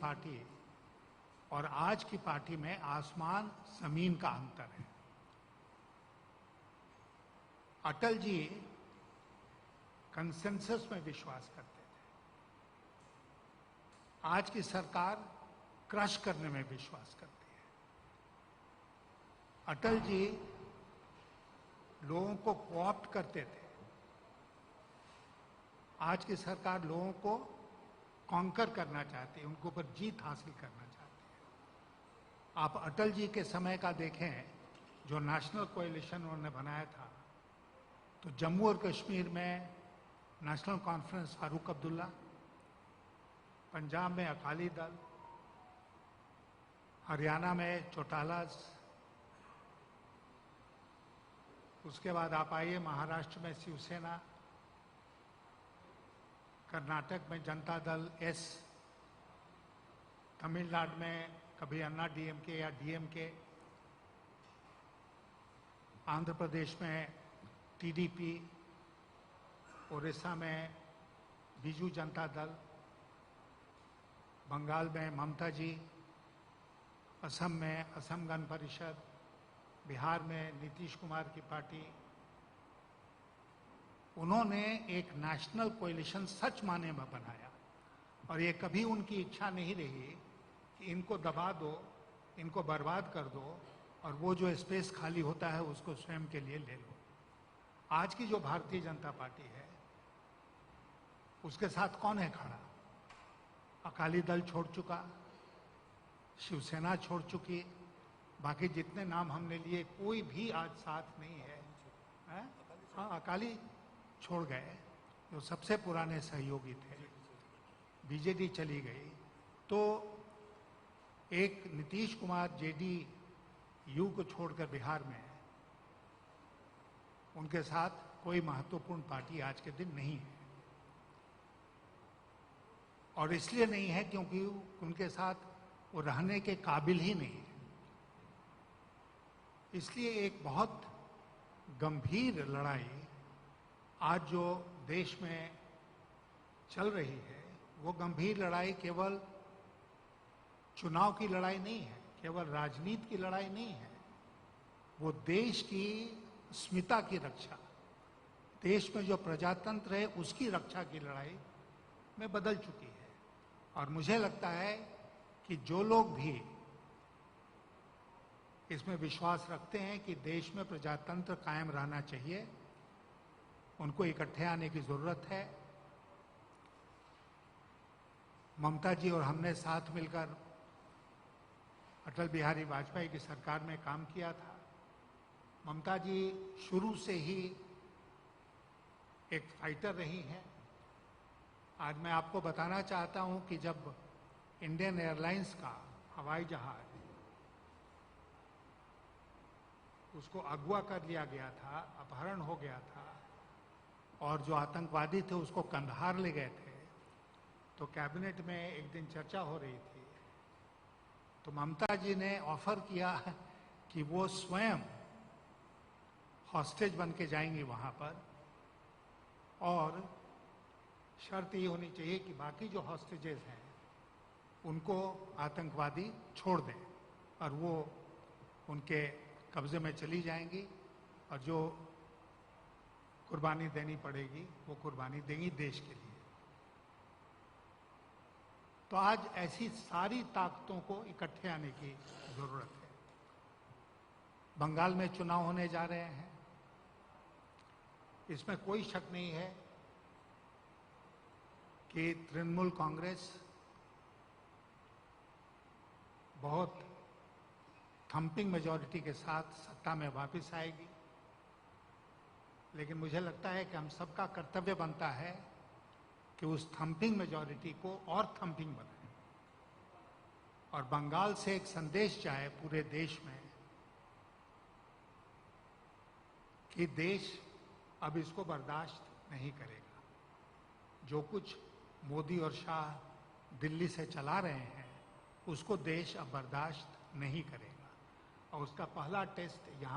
Party और आज की पार्टी में आसमान जमीन का अंतर है। अटल जी कंसेंसस में विश्वास करते थे, आज की सरकार क्रश करने में विश्वास करती है। अटल जी लोगों को कोऑप्ट करते थे, आज की सरकार लोगों को कॉन्कर करना चाहती है, उनके ऊपर जीत हासिल करना चाहती है। आप अटल जी के समय का देखें, जो नेशनल कोएलिशन उन्होंने बनाया था, तो जम्मू और कश्मीर में नेशनल कॉन्फ्रेंस फारूक अब्दुल्ला, पंजाब में अकाली दल, हरियाणा में चौटालाज, उसके बाद आप आइए महाराष्ट्र में शिवसेना, कर्नाटक में जनता दल एस, तमिलनाडु में कभी अन्ना डीएमके या डीएमके, आंध्र प्रदेश में टीडीपी, उड़ीसा में बीजू जनता दल, बंगाल में ममता जी, असम में असम गण परिषद, बिहार में नीतीश कुमार की पार्टी। उन्होंने एक नेशनल कोएलिशन सच माने में बनाया और ये कभी उनकी इच्छा नहीं रही कि इनको दबा दो, इनको बर्बाद कर दो और वो जो स्पेस खाली होता है उसको स्वयं के लिए ले लो। आज की जो भारतीय जनता पार्टी है, उसके साथ कौन है खड़ा? अकाली दल छोड़ चुका, शिवसेना छोड़ चुकी, बाकी जितने नाम हमने लिए कोई भी आज साथ नहीं है, हाँ अकाली छोड़ गए, जो सबसे पुराने सहयोगी थे, बीजेडी चली गई। तो एक नीतीश कुमार जेडीयू को छोड़कर बिहार में, उनके साथ कोई महत्वपूर्ण पार्टी आज के दिन नहीं है। और इसलिए नहीं है क्योंकि उनके साथ वो रहने के काबिल ही नहीं है। इसलिए एक बहुत गंभीर लड़ाई आज जो देश में चल रही है, वो गंभीर लड़ाई केवल चुनाव की लड़ाई नहीं है, केवल राजनीति की लड़ाई नहीं है, वो देश की अस्मिता की रक्षा, देश में जो प्रजातंत्र है उसकी रक्षा की लड़ाई में बदल चुकी है। और मुझे लगता है कि जो लोग भी इसमें विश्वास रखते हैं कि देश में प्रजातंत्र कायम रहना चाहिए, उनको इकट्ठे आने की जरूरत है। ममता जी और हमने साथ मिलकर अटल बिहारी वाजपेयी की सरकार में काम किया था। ममता जी शुरू से ही एक फाइटर रही हैं। आज मैं आपको बताना चाहता हूं कि जब इंडियन एयरलाइंस का हवाई जहाज उसको अगवा कर लिया गया था, अपहरण हो गया था और जो आतंकवादी थे उसको कंधार ले गए थे, तो कैबिनेट में एक दिन चर्चा हो रही थी, तो ममता जी ने ऑफर किया कि वो स्वयं हॉस्टेज बन के जाएंगी वहां पर और शर्त ये होनी चाहिए कि बाकी जो हॉस्टेजेस हैं उनको आतंकवादी छोड़ दें और वो उनके कब्जे में चली जाएंगी और जो कुर्बानी देनी पड़ेगी वो कुर्बानी देंगी देश के लिए। तो आज ऐसी सारी ताकतों को इकट्ठे आने की जरूरत है। बंगाल में चुनाव होने जा रहे हैं, इसमें कोई शक नहीं है कि तृणमूल कांग्रेस बहुत थंपिंग मेजॉरिटी के साथ सत्ता में वापस आएगी। लेकिन मुझे लगता है कि हम सबका कर्तव्य बनता है कि उस थंपिंग मेजॉरिटी को और थंपिंग बनाएं और बंगाल से एक संदेश जाए पूरे देश में कि देश अब इसको बर्दाश्त नहीं करेगा। जो कुछ मोदी और शाह दिल्ली से चला रहे हैं उसको देश अब बर्दाश्त नहीं करेगा और उसका पहला टेस्ट यहाँ